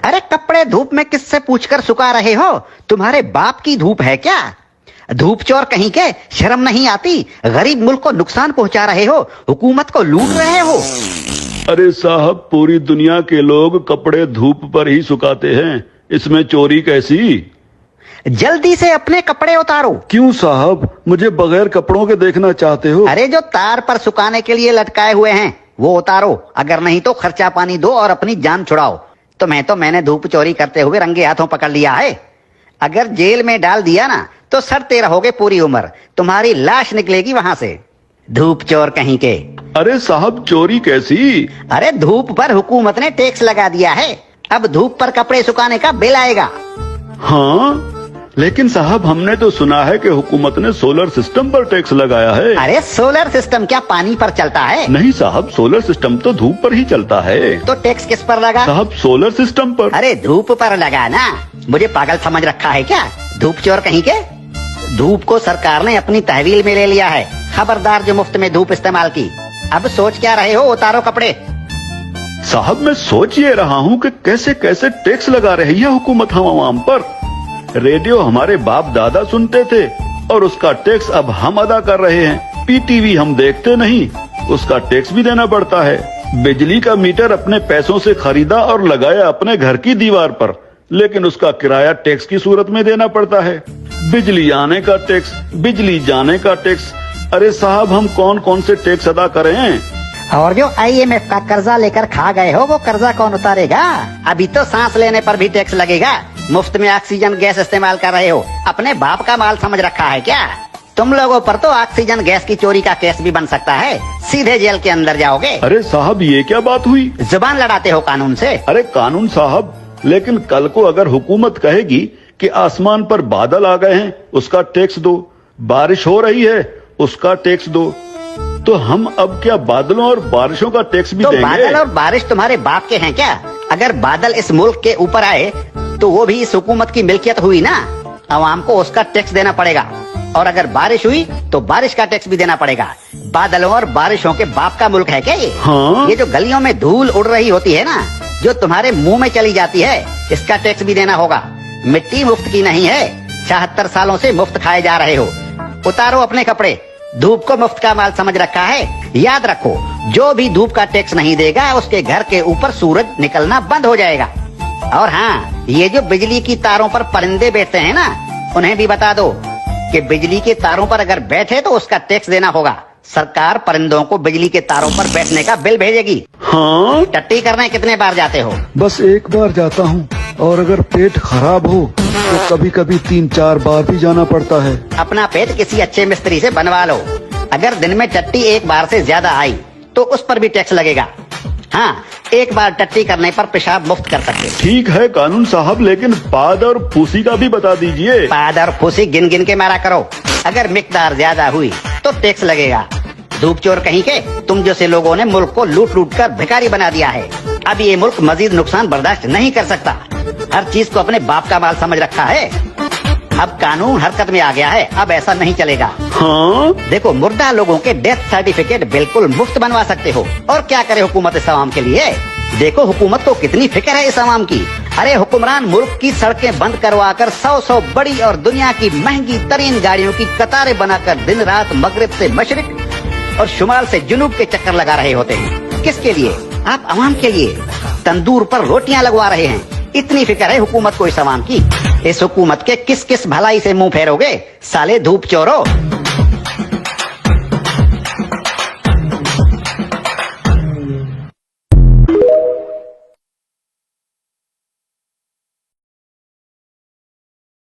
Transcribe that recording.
अरे कपड़े धूप में किससे पूछकर सुखा रहे हो? तुम्हारे बाप की धूप है क्या? धूप चोर कहीं के, शर्म नहीं आती? गरीब मुल्क को नुकसान पहुंचा रहे हो, हुकूमत को लूट रहे हो। अरे साहब, पूरी दुनिया के लोग कपड़े धूप पर ही सुखाते हैं, इसमें चोरी कैसी? जल्दी से अपने कपड़े उतारो। क्यों साहब, मुझे बगैर कपड़ों के देखना चाहते हो? अरे जो तार पर सुखाने के लिए लटकाए हुए हैं वो उतारो, अगर नहीं तो खर्चा पानी दो और अपनी जान छुड़ाओ। मैंने धूप चोरी करते हुए रंगे हाथों पकड़ लिया है। अगर जेल में डाल दिया ना तो सड़ते रहोगे पूरी उम्र, तुम्हारी लाश निकलेगी वहां से। धूप चोर कहीं के। अरे साहब, चोरी कैसी? अरे धूप पर हुकूमत ने टैक्स लगा दिया है, अब धूप पर कपड़े सुखाने का बिल आएगा। हाँ, लेकिन साहब हमने तो सुना है कि हुकूमत ने सोलर सिस्टम पर टैक्स लगाया है। अरे सोलर सिस्टम क्या पानी पर चलता है? नहीं साहब, सोलर सिस्टम तो धूप पर ही चलता है। तो टैक्स किस पर लगा? साहब सोलर सिस्टम पर। अरे धूप पर लगा ना, मुझे पागल समझ रखा है क्या? धूप चोर कहीं के। धूप को सरकार ने अपनी तहवील में ले लिया है, खबरदार जो मुफ्त में धूप इस्तेमाल की। अब सोच क्या रहे हो? उतारो कपड़े। साहब मैं सोच ये रहा हूँ कि कैसे कैसे टैक्स लगा रही है हुकूमत हम आवाम पर। रेडियो हमारे बाप दादा सुनते थे और उसका टैक्स अब हम अदा कर रहे हैं। पीटीवी हम देखते नहीं, उसका टैक्स भी देना पड़ता है। बिजली का मीटर अपने पैसों से खरीदा और लगाया अपने घर की दीवार पर, लेकिन उसका किराया टैक्स की सूरत में देना पड़ता है। बिजली आने का टैक्स, बिजली जाने का टैक्स। अरे साहब, हम कौन कौन से टैक्स अदा करें? और जो IMF का कर्जा लेकर खा गए हो वो कर्जा कौन उतारेगा? अभी तो सांस लेने पर भी टैक्स लगेगा। मुफ्त में ऑक्सीजन गैस इस्तेमाल कर रहे हो, अपने बाप का माल समझ रखा है क्या? तुम लोगों पर तो ऑक्सीजन गैस की चोरी का केस भी बन सकता है, सीधे जेल के अंदर जाओगे। अरे साहब, ये क्या बात हुई? जुबान लड़ाते हो कानून से। अरे कानून साहब, लेकिन कल को अगर हुकूमत कहेगी कि आसमान पर बादल आ गए हैं उसका टैक्स दो, बारिश हो रही है उसका टैक्स दो, तो हम अब क्या बादलों और बारिशों का टैक्स भी देंगे? बादल और बारिश तुम्हारे बाप के हैं क्या? अगर बादल इस मुल्क के ऊपर आए तो वो भी इस हुकूमत की मिल्कियत हुई ना, आवाम को उसका टैक्स देना पड़ेगा। और अगर बारिश हुई तो बारिश का टैक्स भी देना पड़ेगा। बादलों और बारिशों के बाप का मुल्क है क्या ये? हाँ? ये जो गलियों में धूल उड़ रही होती है ना, जो तुम्हारे मुंह में चली जाती है, इसका टैक्स भी देना होगा। मिट्टी मुफ्त की नहीं है, 76 सालों से मुफ्त खाए जा रहे हो। उतारो अपने कपड़े, धूप को मुफ्त का माल समझ रखा है। याद रखो, जो भी धूप का टैक्स नहीं देगा उसके घर के ऊपर सूरज निकलना बंद हो जाएगा। और हाँ, ये जो बिजली की तारों पर परिंदे बैठते हैं ना, उन्हें भी बता दो कि बिजली के तारों पर अगर बैठे तो उसका टैक्स देना होगा। सरकार परिंदों को बिजली के तारों पर बैठने का बिल भेजेगी। हाँ? टट्टी करने कितने बार जाते हो? बस एक बार जाता हूँ, और अगर पेट खराब हो तो कभी कभी 3-4 बार भी जाना पड़ता है। अपना पेट किसी अच्छे मिस्त्री से बनवा लो। अगर दिन में टट्टी एक बार से ज्यादा आई तो उस पर भी टैक्स लगेगा। हाँ, एक बार टट्टी करने पर पेशाब मुफ्त कर सकते। ठीक है कानून साहब, लेकिन पाद और फूसी का भी बता दीजिए। पाद और फूसी गिन गिन के मारा करो, अगर मिकदार ज्यादा हुई तो टैक्स लगेगा। धूप चोर कहीं के, तुम जैसे लोगों ने मुल्क को लूट लूट कर भिखारी बना दिया है। अब ये मुल्क मजीद नुकसान बर्दाश्त नहीं कर सकता। हर चीज को अपने बाप का माल समझ रखा है। अब कानून हरकत में आ गया है, अब ऐसा नहीं चलेगा। हाँ? देखो, मुर्दा लोगों के डेथ सर्टिफिकेट बिल्कुल मुफ्त बनवा सकते हो। और क्या करे हुकूमत इस आवाम के लिए? देखो हुकूमत को कितनी फिक्र है इस आवाम की। अरे हुक्मरान मुल्क की सड़कें बंद करवा कर 100 बड़ी और दुनिया की महंगी तरीन गाड़ियों की कतारें बनाकर दिन रात मगरिब से मशरिक और शुमाल से जुनूब के चक्कर लगा रहे होते हैं। किसके लिए? आप आवाम के लिए। तंदूर पर रोटियां लगवा रहे हैं। इतनी फिक्र है हुकूमत को इस आवाम की। इस हुकूमत के किस किस भलाई से मुंह फेरोगे साले धूप चोरो?